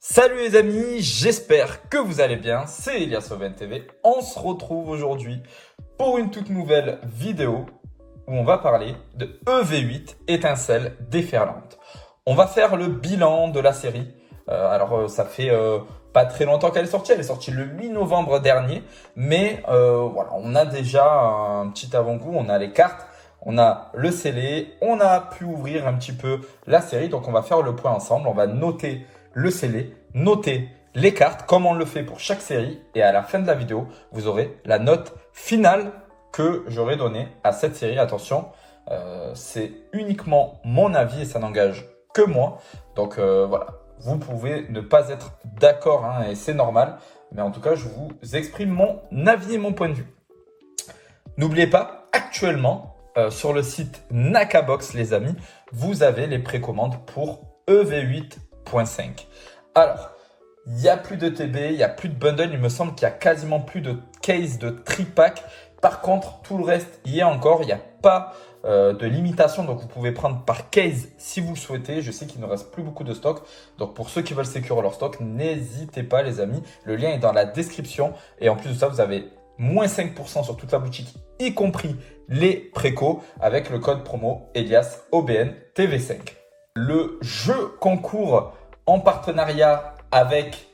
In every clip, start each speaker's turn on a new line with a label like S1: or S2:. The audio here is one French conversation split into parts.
S1: Salut les amis, j'espère que vous allez bien, c'est Elias Oven TV. On se retrouve aujourd'hui pour une toute nouvelle vidéo où on va parler de EV8 étincelle déferlante. On va faire le bilan de la série. Ça fait pas très longtemps qu'elle est sortie le 8 novembre dernier, mais voilà, on a déjà un petit avant-goût, on a les cartes. On a le scellé, on a pu ouvrir un petit peu la série, donc on va faire le point ensemble, on va noter le scellé, noter les cartes comme on le fait pour chaque série et à la fin de la vidéo, vous aurez la note finale que j'aurai donnée à cette série. Attention, c'est uniquement mon avis et ça n'engage que moi, donc voilà, vous pouvez ne pas être d'accord et c'est normal, mais en tout cas, je vous exprime mon avis et mon point de vue. N'oubliez pas, actuellement, sur le site Nakabox, les amis, vous avez les précommandes pour EV8.5. Alors, il n'y a plus de TB, il n'y a plus de bundle. Il me semble qu'il y a quasiment plus de case de tripack. Par contre, tout le reste y est encore. Il n'y a pas de limitation. Donc, vous pouvez prendre par case si vous le souhaitez. Je sais qu'il ne reste plus beaucoup de stock. Donc, pour ceux qui veulent sécuriser leur stock, n'hésitez pas, les amis. Le lien est dans la description. Et en plus de ça, vous avez moins 5% sur toute la boutique, y compris les précos, avec le code promo Elias OBN TV5. Le jeu concours en partenariat avec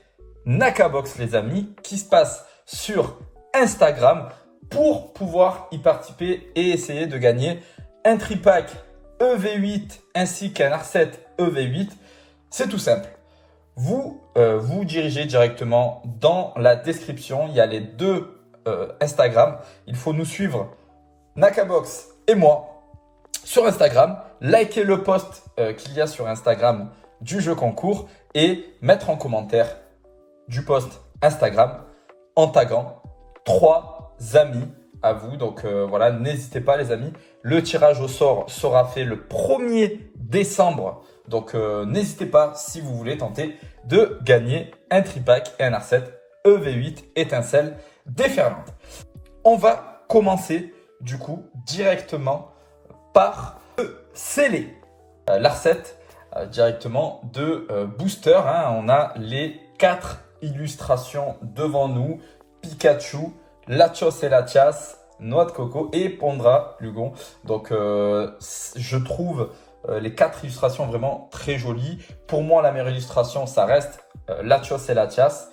S1: Nakabox, les amis, qui se passe sur Instagram pour pouvoir y participer et essayer de gagner un tripack EV8 ainsi qu'un R7 EV8. C'est tout simple. Vous vous dirigez directement dans la description. Il y a les deux Instagram. Il faut nous suivre, Nakabox et moi, sur Instagram. Likez le post qu'il y a sur Instagram du jeu concours et mettre en commentaire du post Instagram en taguant 3 amis à vous. Donc voilà, n'hésitez pas les amis. Le tirage au sort sera fait le 1er décembre. Donc n'hésitez pas si vous voulez tenter de gagner un tripack et un R7 EV8 étincelle déferlante. On va commencer du coup directement par le scellé. L'R7 directement de booster. On a les 4 illustrations devant nous. Pikachu, Latios et Latias, Noix de Coco et Pondra Lugon. Donc je trouve les 4 illustrations vraiment très jolies. Pour moi, la meilleure illustration, ça reste Latios et Latias.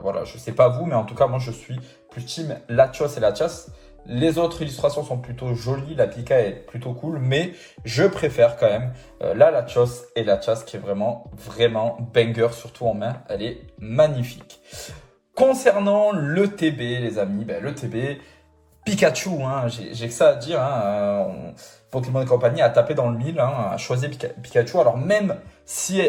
S1: Voilà, je sais pas vous, mais en tout cas, moi, je suis plus team Latios et Latias. Les autres illustrations sont plutôt jolies, la Pika est plutôt cool, mais je préfère quand même la Latios et Latias qui est vraiment banger, surtout en main. Elle est magnifique. Concernant le TB, les amis, le TB, Pikachu, j'ai que ça à dire. Pokémon Company a tapé dans le mille, a choisi Pikachu. Alors même si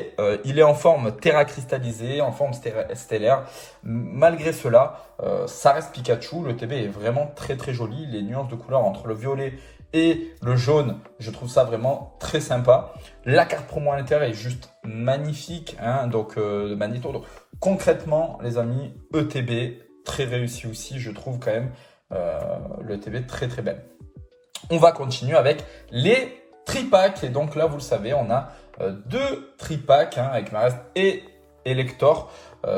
S1: il est en forme terra cristallisée, en forme stellaire, malgré cela, ça reste Pikachu. Le TB est vraiment très joli. Les nuances de couleur entre le violet et le jaune, je trouve ça vraiment très sympa. La carte promo à l'intérieur est juste magnifique, de Magneto. Donc concrètement, les amis, ETB très réussi aussi, je trouve quand même. Le TB très belle. On va continuer avec les tripacks et donc là vous le savez on a 2 tripacks avec Marest et Elector.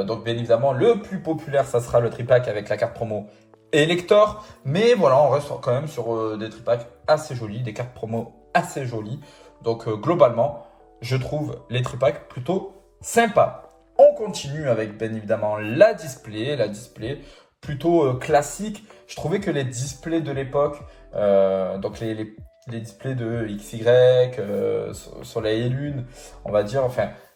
S1: Donc bien évidemment le plus populaire ça sera le tripack avec la carte promo Elector, mais voilà on reste quand même sur des tripacks assez jolis, des cartes promo assez jolies. Donc globalement je trouve les tripacks plutôt sympas. On continue avec bien évidemment la display plutôt classique. Je trouvais que les displays de l'époque, donc les displays de XY, Soleil et Lune, on va dire,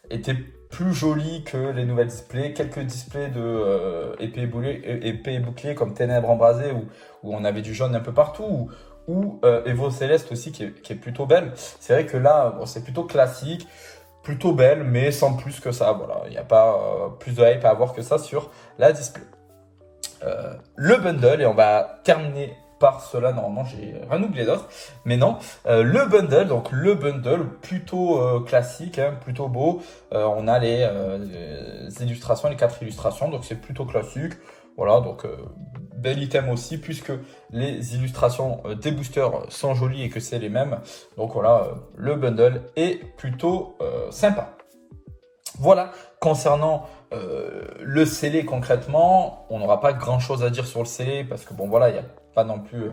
S1: étaient plus jolis que les nouvelles displays. Quelques displays de épée et bouclier comme Ténèbres embrasées où on avait du jaune un peu partout, ou Evo Céleste aussi qui est plutôt belle. C'est vrai que là, c'est plutôt classique, plutôt belle, mais sans plus que ça. Voilà, il n'y a pas plus de hype à avoir que ça sur la display. Le bundle, et on va terminer par cela, normalement j'ai rien oublié d'autre, mais non, le bundle plutôt classique, plutôt beau. On a les illustrations, les 4 illustrations, donc c'est plutôt classique. Voilà, donc bel item aussi, puisque les illustrations des boosters sont jolies et que c'est les mêmes. Donc voilà, le bundle est plutôt sympa. Voilà, concernant le scellé concrètement, on n'aura pas grand-chose à dire sur le scellé parce que bon voilà, il n'y a pas non plus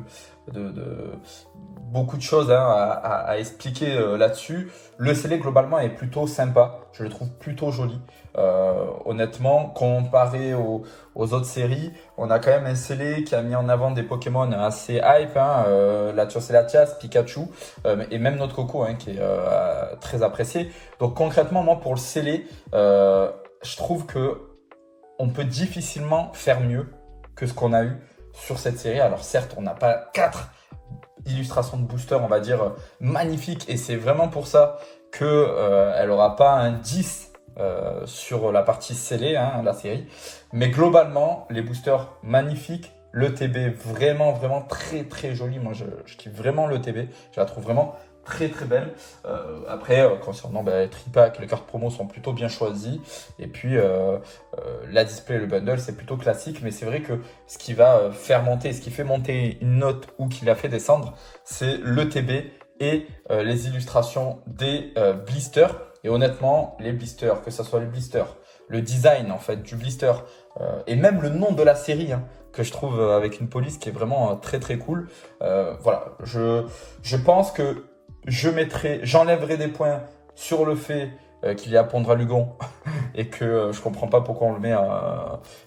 S1: beaucoup de choses hein, à expliquer là-dessus. Le scellé globalement est plutôt sympa, je le trouve plutôt joli. Honnêtement, comparé aux autres séries, on a quand même un scellé qui a mis en avant des Pokémon assez hype, hein, Latios et Latias, Pikachu, et même notre Coco hein, qui est très apprécié. Donc concrètement, moi pour le scellé, je trouve que on peut difficilement faire mieux que ce qu'on a eu sur cette série. Alors certes, on n'a pas 4 illustrations de booster, on va dire, magnifiques, et c'est vraiment pour ça que elle aura pas un 10 sur la partie scellée, hein, la série. Mais globalement, les boosters magnifiques, le TB vraiment, vraiment très, très joli. Moi, je kiffe vraiment le TB. Je la trouve vraiment très très belle. Après, concernant les tripack, les cartes promo sont plutôt bien choisies. Et puis, la display et le bundle, c'est plutôt classique. Mais c'est vrai que ce qui va faire monter, ce qui fait monter une note ou qui la fait descendre, c'est le TB et les illustrations des blisters. Et honnêtement, les blisters, que ce soit les blisters, le design en fait du blister et même le nom de la série, hein, que je trouve avec une police qui est vraiment très très cool. Voilà, je pense que j'enlèverai des points sur le fait qu'il y a Pondra Lugon et que je comprends pas pourquoi on le met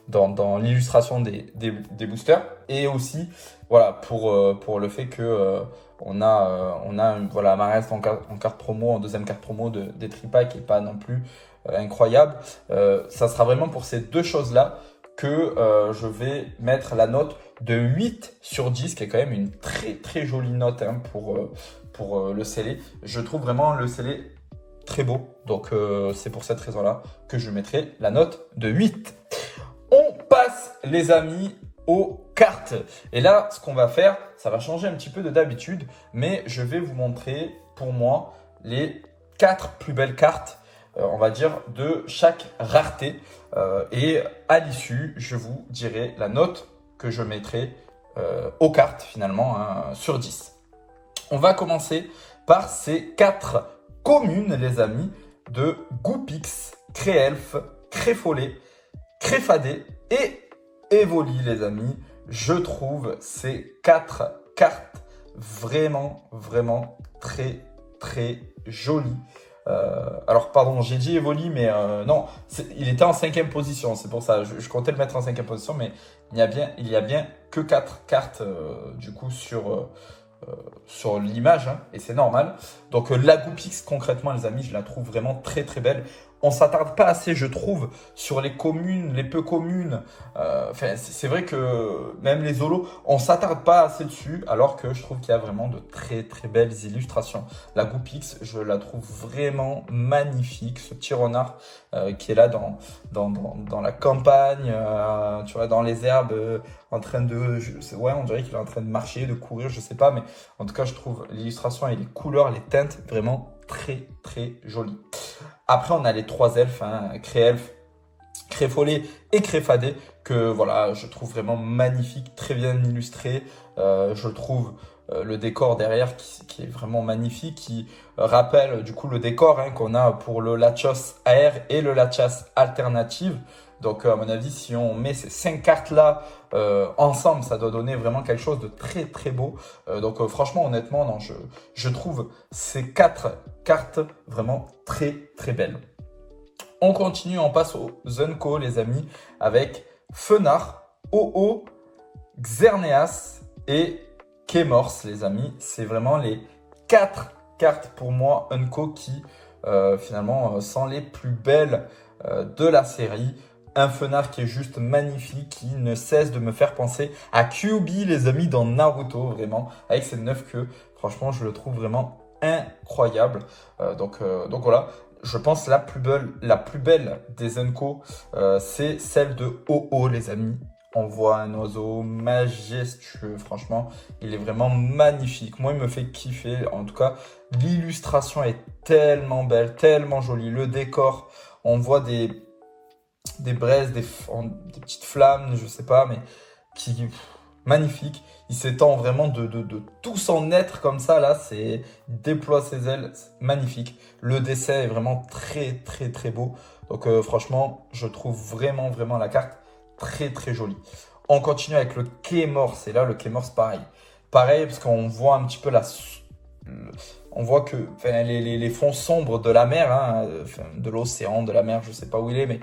S1: dans l'illustration des boosters. Et aussi, voilà, pour le fait que on a voilà, Marest en carte promo, en deuxième carte promo des tripas qui est pas non plus incroyable. Ça sera vraiment pour ces deux choses-là que je vais mettre la note de 8 sur 10, qui est quand même une très très jolie note hein, pour le scellé. Je trouve vraiment le scellé très beau, donc c'est pour cette raison-là que je mettrai la note de 8. On passe les amis aux cartes. Et là, ce qu'on va faire, ça va changer un petit peu de d'habitude, mais je vais vous montrer pour moi les 4 plus belles cartes, on va dire, de chaque rareté. Et à l'issue, je vous dirai la note que je mettrai aux cartes finalement hein, sur 10. On va commencer par ces 4 communes, les amis, de Goupix, Créelf, Créfollet, Créfadé et Evoli, les amis. Je trouve ces 4 cartes vraiment, vraiment très, très jolies. Alors, pardon, j'ai dit Evoli, mais non, il était en 5e position, c'est pour ça. Je comptais le mettre en 5e position, mais il y a bien que 4 cartes, du coup, sur l'image, hein, et c'est normal. Donc, la Goupix, concrètement, les amis, je la trouve vraiment très, très belle. On s'attarde pas assez, je trouve, sur les communes, les peu communes. C'est vrai que même les holos, on s'attarde pas assez dessus, alors que je trouve qu'il y a vraiment de très très belles illustrations. La Goupix, je la trouve vraiment magnifique, ce petit renard qui est là dans la campagne, tu vois, dans les herbes, en train de, ouais, on dirait qu'il est en train de marcher, de courir, je sais pas, mais en tout cas, je trouve l'illustration et les couleurs, les teintes vraiment très très jolies. Après, on a les 3 elfes, hein, Créelf, Créfollet et Créfadé, que voilà, je trouve vraiment magnifique, très bien illustré. Je trouve le décor derrière qui est vraiment magnifique, qui rappelle du coup le décor hein, qu'on a pour le Latios AR et le Latias Alternative. Donc à mon avis, si on met ces 5 cartes-là ensemble, ça doit donner vraiment quelque chose de très très beau. Donc franchement, honnêtement, non, je trouve ces 4 cartes vraiment très très belles. On continue, on passe au Zunko, les amis, avec Fenard, Oo, Xerneas et Kemors, les amis. C'est vraiment les 4 cartes pour moi, Unco, qui finalement sont les plus belles de la série. Un Fenard qui est juste magnifique, qui ne cesse de me faire penser à Kyuubi, les amis, dans Naruto, vraiment, avec ses 9 queues. Franchement, je le trouve vraiment incroyable. Donc voilà. Je pense la plus belle des Unco, c'est celle de Oo, les amis. On voit un oiseau majestueux, franchement, il est vraiment magnifique. Moi, il me fait kiffer. En tout cas, l'illustration est tellement belle, tellement jolie. Le décor, on voit des braises, des petites flammes, je sais pas, mais magnifique. Il s'étend vraiment de tout son être comme ça, là, il déploie ses ailes, magnifique. Le dessin est vraiment très, très, très beau. Donc franchement, je trouve vraiment la carte très très jolie. On continue avec le Quai Morse. Et là, le Quai Morse, pareil. Pareil, parce qu'on voit un petit peu on voit que les fonds sombres de la mer, hein, de l'océan, de la mer, je sais pas où il est, mais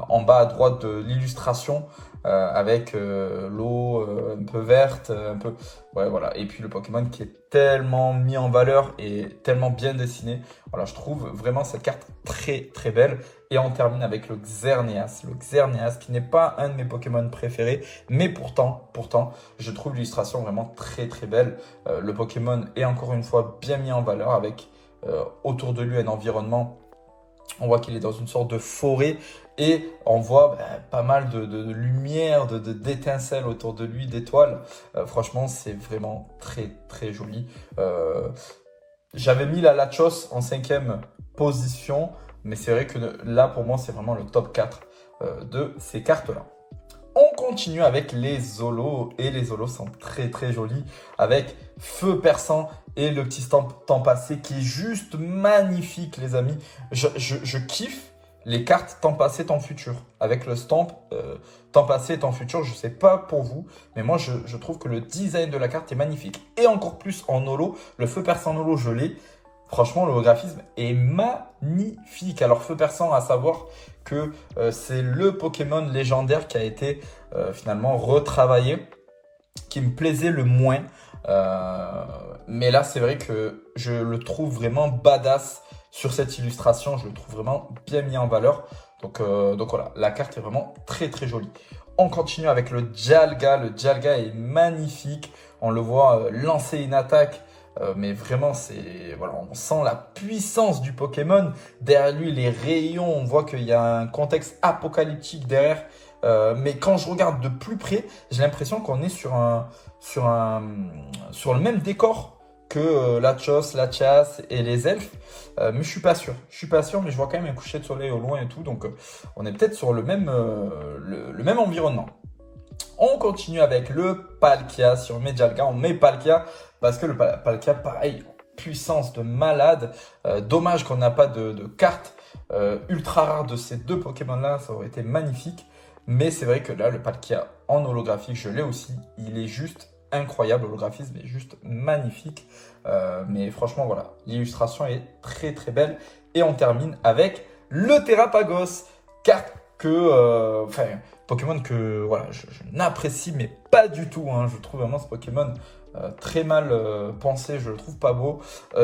S1: en bas à droite de l'illustration, avec l'eau un peu verte, un peu, ouais voilà. Et puis le Pokémon qui est tellement mis en valeur et tellement bien dessiné. Voilà, je trouve vraiment cette carte très belle. Et on termine avec le Xerneas. Le Xerneas qui n'est pas un de mes Pokémon préférés, mais pourtant, je trouve l'illustration vraiment très belle. Le Pokémon est encore une fois bien mis en valeur avec autour de lui un environnement. On voit qu'il est dans une sorte de forêt et on voit pas mal de lumière, d'étincelles autour de lui, d'étoiles. Franchement, c'est vraiment très joli. J'avais mis la Lachos en 5e position, mais c'est vrai que là, pour moi, c'est vraiment le top 4 de ces cartes-là. On continue avec les Zolos et les Zolos sont très jolis avec Feu Perçant et le petit stamp temps passé qui est juste magnifique les amis. Je kiffe les cartes temps passé, temps futur avec le stamp temps passé, temps futur. Je sais pas pour vous, mais moi je trouve que le design de la carte est magnifique. Et encore plus en holo, le Feu Perçant en holo je l'ai. Franchement, l'holographisme est magnifique. Alors, Feu Perçant, à savoir que c'est le Pokémon légendaire qui a été finalement retravaillé, qui me plaisait le moins. Mais là, c'est vrai que je le trouve vraiment badass sur cette illustration. Je le trouve vraiment bien mis en valeur. Donc voilà, la carte est vraiment très jolie. On continue avec le Dialga. Le Dialga est magnifique. On le voit lancer une attaque. Mais vraiment, voilà, on sent la puissance du Pokémon. Derrière lui, les rayons, on voit qu'il y a un contexte apocalyptique derrière. Mais quand je regarde de plus près, j'ai l'impression qu'on est sur le même décor que Lachos, Latias et les elfes. Mais je suis pas sûr. Mais je vois quand même un coucher de soleil au loin et tout. Donc, on est peut-être sur le même environnement. On continue avec le Palkia. Si on met Dialga, on met Palkia. Parce que le Palkia, pareil, puissance de malade. Dommage qu'on n'a pas de carte ultra rare de ces deux Pokémon-là. Ça aurait été magnifique. Mais c'est vrai que là, le Palkia en holographique, je l'ai aussi. Il est juste incroyable. L'holographisme est juste magnifique. Mais franchement, voilà. L'illustration est très belle. Et on termine avec le Terrapagos. Carte que... Pokémon que voilà, je n'apprécie mais pas du tout. Hein. Je trouve vraiment ce Pokémon très mal pensé, je le trouve pas beau.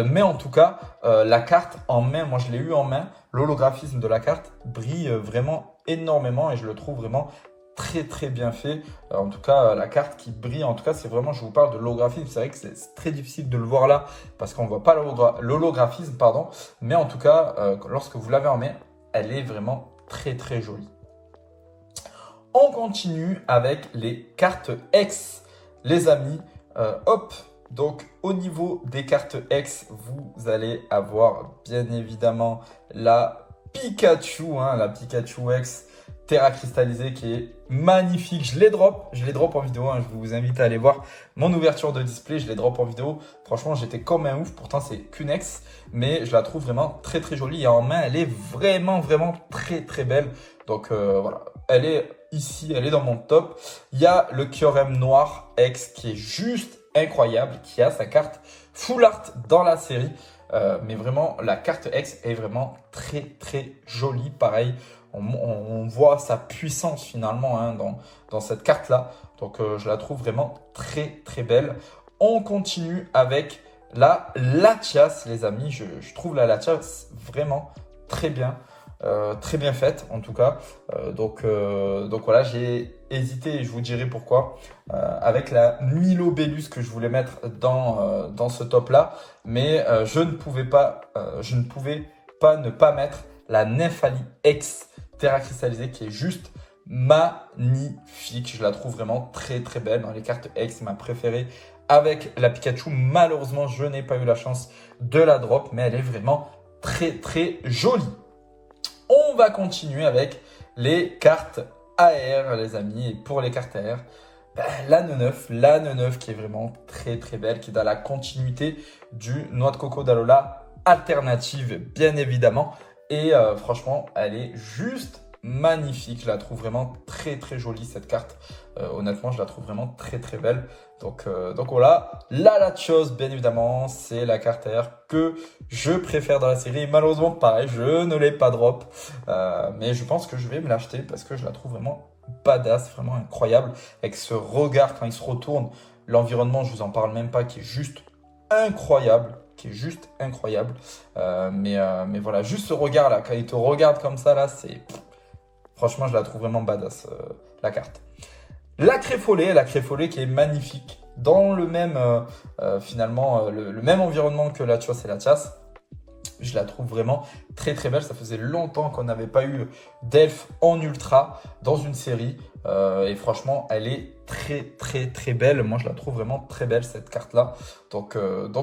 S1: Mais en tout cas, la carte en main, moi je l'ai eu en main. L'holographisme de la carte brille vraiment énormément et je le trouve vraiment très bien fait. En tout cas, la carte qui brille, en tout cas, c'est vraiment, je vous parle de l'holographisme. C'est vrai que c'est très difficile de le voir là parce qu'on ne voit pas l'holographisme, pardon. Mais en tout cas, lorsque vous l'avez en main, elle est vraiment très jolie. On continue avec les cartes X, les amis. Hop, donc au niveau des cartes X, vous allez avoir bien évidemment la Pikachu, hein, la Pikachu X Terra cristallisée qui est magnifique. Je les drop en vidéo, hein, je vous invite à aller voir mon ouverture de display, je les drop en vidéo. Franchement, j'étais comme un ouf, pourtant c'est qu'une X, mais je la trouve vraiment très jolie et en main, elle est vraiment très belle. Donc voilà, elle est ici, elle est dans mon top. Il y a le Kyurem Noir X qui est juste incroyable, qui a sa carte full art dans la série. Mais vraiment, la carte X est vraiment très jolie. Pareil, on voit sa puissance finalement hein, dans cette carte-là. Donc, je la trouve vraiment très belle. On continue avec la Latias, les amis. Je trouve la Latias vraiment très bien faite en tout cas. Donc voilà, j'ai hésité et je vous dirai pourquoi avec la Milobellus que je voulais mettre dans ce top là, mais je ne pouvais pas ne pas mettre la Nymphali X Terra cristallisée qui est juste magnifique. Je la trouve vraiment très belle dans les cartes X, c'est ma préférée avec la Pikachu. Malheureusement, je n'ai pas eu la chance de la drop, mais elle est vraiment très jolie. On va continuer avec les cartes AR, les amis. Et pour les cartes AR, la Neuf qui est vraiment très belle, qui est dans la continuité du Noix de Coco d'Alola alternative, bien évidemment. Et franchement, elle est juste magnifique. Je la trouve vraiment très très jolie cette carte. Honnêtement, je la trouve vraiment très très belle. Donc voilà, la Latios, bien évidemment, c'est la carte AR que je préfère dans la série. Malheureusement, pareil, je ne l'ai pas drop. Mais je pense que je vais me l'acheter parce que je la trouve vraiment badass, vraiment incroyable. Avec ce regard quand il se retourne, l'environnement, je vous en parle même pas, qui est juste incroyable. Mais voilà, juste ce regard là, quand il te regarde comme ça là, franchement, je la trouve vraiment badass, la carte. La Créfollet qui est magnifique, dans le même, finalement, le même environnement que la Latios et la Tias. Je la trouve vraiment très très belle. Ça faisait longtemps qu'on n'avait pas eu d'elfe en ultra dans une série. Et franchement, elle est très très très belle. Moi, je la trouve vraiment très belle cette carte-là. Donc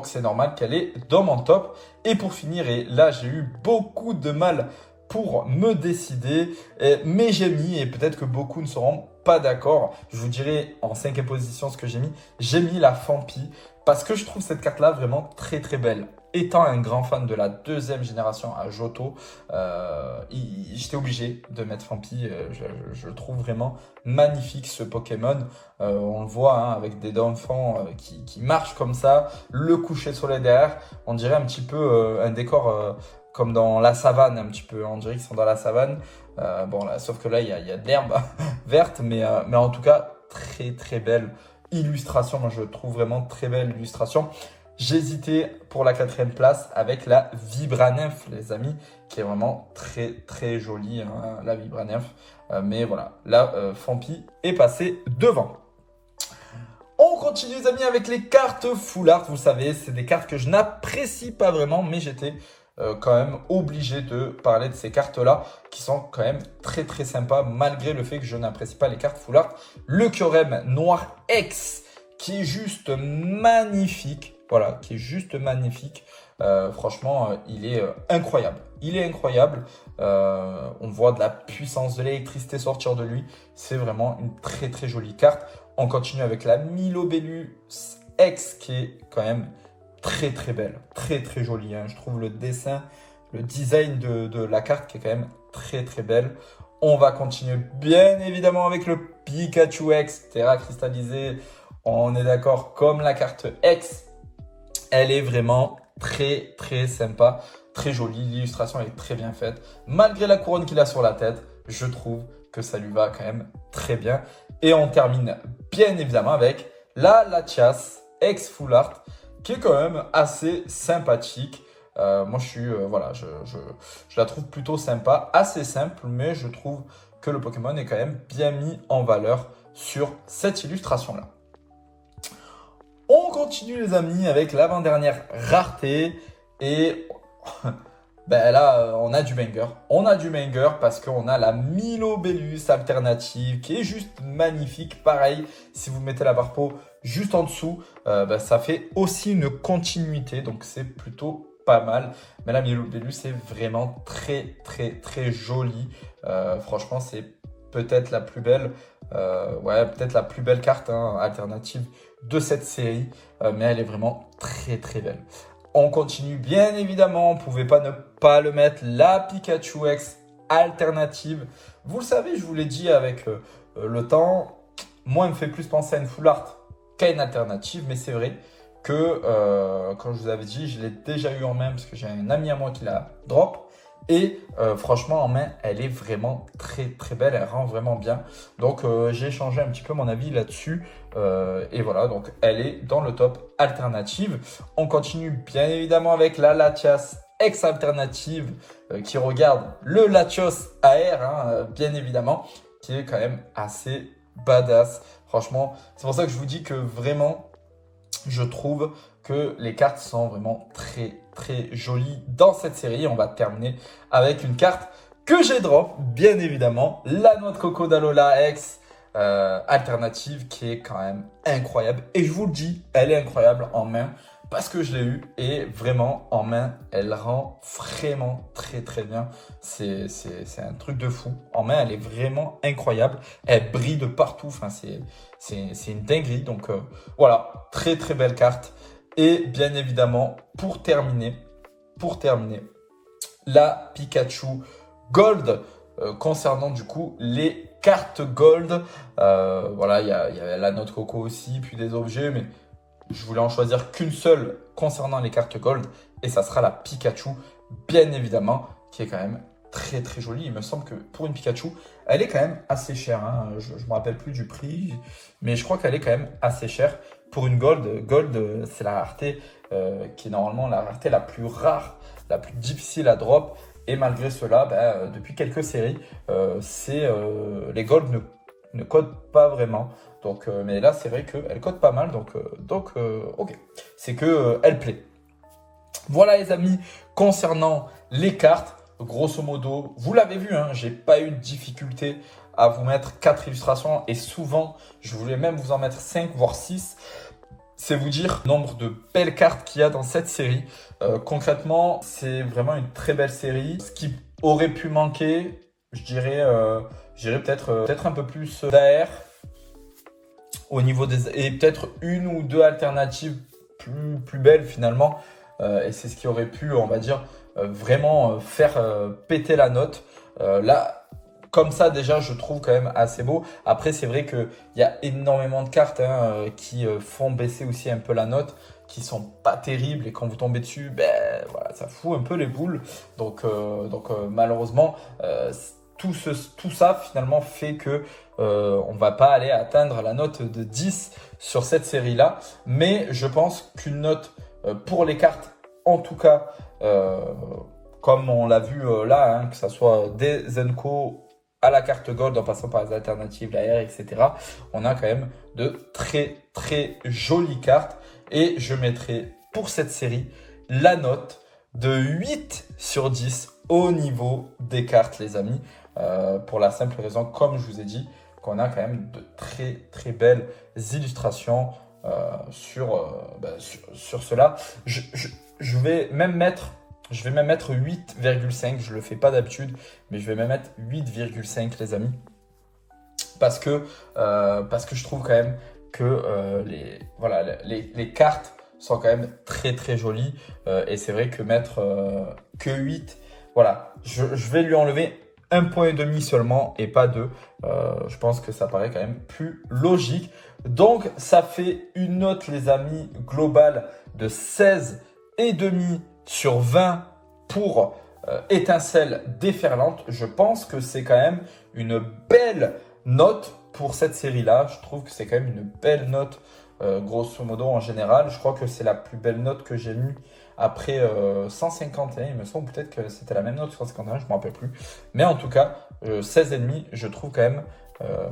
S1: c'est normal qu'elle est dans mon top. Et pour finir, et là, j'ai eu beaucoup de mal pour me décider. Mais j'ai mis, et peut-être que beaucoup ne seront pas d'accord, je vous dirai en 5e position ce que j'ai mis. J'ai mis la Fampi parce que je trouve cette carte-là vraiment très très belle. Étant un grand fan de la 2e génération à Johto, j'étais obligé de mettre Fampi. Je le trouve vraiment magnifique ce Pokémon. On le voit hein, avec des enfants qui marchent comme ça, le coucher de soleil derrière. On dirait un petit peu un décor comme dans la savane, un petit peu. On dirait qu'ils sont dans la savane. Bon, là, sauf que là, il y a de l'herbe verte, mais en tout cas, très très belle illustration. Moi, je trouve vraiment très belle illustration. J'hésitais pour la 4e place avec la Vibranymph, les amis, qui est vraiment très très jolie, hein, la Vibranymph. Mais voilà, la Fampi est passée devant. On continue les amis avec les cartes Full Art. Vous savez, c'est des cartes que je n'apprécie pas vraiment, mais j'étais quand même obligé de parler de ces cartes-là qui sont quand même très très sympas malgré le fait que je n'apprécie pas les cartes Full Art. Le Kyurem Noir X qui est juste magnifique. Voilà, qui est juste magnifique. Franchement, il est incroyable. Il est incroyable. On voit de la puissance de l'électricité sortir de lui. C'est vraiment une très très jolie carte. On continue avec la Milobellus X qui est quand même très très belle. Très très jolie. Hein. Je trouve le dessin, le design de la carte qui est quand même très très belle. On va continuer bien évidemment avec le Pikachu X, Terra cristallisé. On est d'accord, comme la carte X. Elle est vraiment très très sympa, très jolie. L'illustration est très bien faite. Malgré la couronne qu'il a sur la tête, je trouve que ça lui va quand même très bien. Et on termine bien évidemment avec la Latias X Full Art qui est quand même assez sympathique. Moi, je la trouve plutôt sympa, assez simple, mais je trouve que le Pokémon est quand même bien mis en valeur sur cette illustration-là. On continue les amis avec l'avant-dernière rareté et ben là on a du banger. On a du banger parce qu'on a la Milobellus alternative qui est juste magnifique. Pareil, si vous mettez la barre peau juste en dessous, ça fait aussi une continuité donc c'est plutôt pas mal. Mais la Milobellus est vraiment très très très jolie. Franchement c'est peut-être la plus belle. Peut-être la plus belle carte hein, alternative de cette série, mais elle est vraiment très très belle. On continue bien évidemment, on ne pouvait pas ne pas le mettre, la Pikachu X alternative. Vous le savez, je vous l'ai dit avec le temps, moi elle me fait plus penser à une Full Art qu'à une alternative, mais c'est vrai que, comme je vous avais dit, je l'ai déjà eu en main parce que j'ai un ami à moi qui l'a drop. Et franchement, en main, elle est vraiment très très belle, elle rend vraiment bien. Donc j'ai changé un petit peu mon avis là-dessus. Et voilà, donc elle est dans le top alternative. On continue bien évidemment avec la Latias X alternative qui regarde le Latios AR, hein, bien évidemment, qui est quand même assez badass. Franchement, c'est pour ça que je vous dis que vraiment, je trouve que les cartes sont vraiment très très jolies dans cette série. On va terminer avec une carte que j'ai drop, bien évidemment, la noix de coco d'Alola X alternative qui est quand même incroyable. Et je vous le dis, elle est incroyable en main parce que je l'ai eu et vraiment en main, elle rend vraiment très très bien. C'est un truc de fou. En main, elle est vraiment incroyable. Elle brille de partout. Enfin, c'est une dinguerie. Donc voilà, très très belle carte. Et bien évidemment, pour terminer, la Pikachu Gold. Concernant du coup les cartes Gold, voilà, il y avait la note coco aussi, puis des objets, mais je voulais en choisir qu'une seule concernant les cartes Gold, et ça sera la Pikachu, bien évidemment, qui est quand même très très jolie. Il me semble que pour une Pikachu, elle est quand même assez chère, hein. Je ne me rappelle plus du prix, mais je crois qu'elle est quand même assez chère. Pour une Gold, c'est la rareté qui est normalement la rareté la plus rare, la plus difficile à drop. Et malgré cela, depuis quelques séries, les Gold ne codent pas vraiment. Donc, mais là, c'est vrai qu'elle code pas mal. Donc ok. C'est qu'elle plaît. Voilà les amis, concernant les cartes, grosso modo, vous l'avez vu, hein, j'ai pas eu de difficulté à vous mettre 4 illustrations. Et souvent, je voulais même vous en mettre 5, voire 6. C'est vous dire le nombre de belles cartes qu'il y a dans cette série. Concrètement, c'est vraiment une très belle série. Ce qui aurait pu manquer, je dirais peut-être un peu plus d'AR au niveau des... Et peut-être une ou deux alternatives plus belles finalement. Et c'est ce qui aurait pu, on va dire, vraiment faire péter la note. Là, comme ça, déjà, je trouve quand même assez beau. Après, c'est vrai qu'il y a énormément de cartes qui font baisser aussi un peu la note, qui sont pas terribles. Et quand vous tombez dessus, voilà, ça fout un peu les boules. Donc malheureusement, tout ça, finalement, fait que on va pas aller atteindre la note de 10 sur cette série-là. Mais je pense qu'une note pour les cartes, en tout cas, comme on l'a vu là, hein, que ça soit des Zenko à la carte Gold en passant par les alternatives, la R, etc. On a quand même de très très jolies cartes. Et je mettrai pour cette série la note de 8 sur 10 au niveau des cartes, les amis. Pour la simple raison, comme je vous ai dit, qu'on a quand même de très très belles illustrations sur cela. Je vais même mettre 8,5. Je le fais pas d'habitude, mais je vais même mettre 8,5 les amis. Parce que je trouve quand même que les cartes sont quand même très très jolies. Et c'est vrai que mettre que 8, voilà, je vais lui enlever 1,5 point seulement et pas 2. Je pense que ça paraît quand même plus logique. Donc ça fait une note les amis globale de 16,5 sur 20 pour Étincelle déferlante. Je pense que c'est quand même une belle note pour cette série-là. Je trouve que c'est quand même une belle note, grosso modo, en général. Je crois que c'est la plus belle note que j'ai eue après 151. Il me semble peut-être que c'était la même note, 151, je ne me rappelle plus. Mais en tout cas, 16,5, je trouve quand même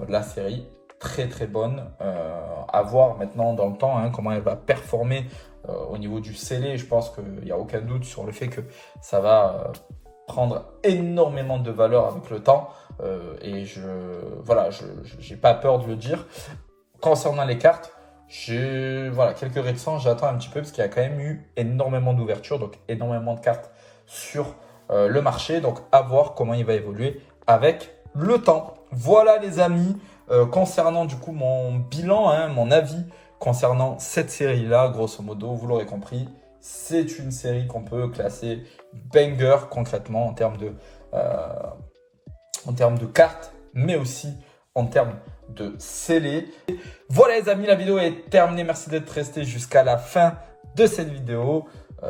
S1: la série très très bonne. À voir maintenant dans le temps comment elle va performer au niveau du scellé. Je pense qu'il n'y a aucun doute sur le fait que ça va prendre énormément de valeur avec le temps. Et je n'ai pas peur de le dire. Concernant les cartes, j'ai quelques réticents. J'attends un petit peu parce qu'il y a quand même eu énormément d'ouverture, donc énormément de cartes sur le marché. Donc à voir comment il va évoluer avec le temps. Voilà les amis, concernant du coup mon bilan, mon avis concernant cette série-là, grosso modo, vous l'aurez compris, c'est une série qu'on peut classer banger concrètement en termes de cartes, mais aussi en termes de scellés. Voilà les amis, la vidéo est terminée. Merci d'être resté jusqu'à la fin de cette vidéo.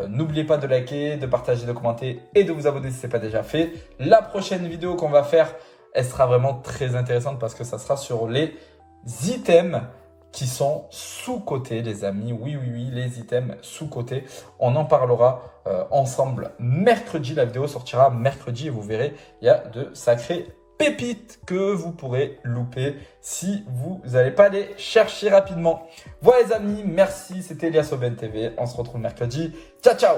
S1: N'oubliez pas de liker, de partager, de commenter et de vous abonner si ce n'est pas déjà fait. La prochaine vidéo qu'on va faire, elle sera vraiment très intéressante parce que ça sera sur les items qui sont sous-cotés, les amis. Oui, les items sous-cotés. On en parlera ensemble mercredi. La vidéo sortira mercredi et vous verrez, il y a de sacrées pépites que vous pourrez louper si vous n'allez pas les chercher rapidement. Voilà les amis, merci. C'était Elias Aubaine TV. On se retrouve mercredi. Ciao, ciao!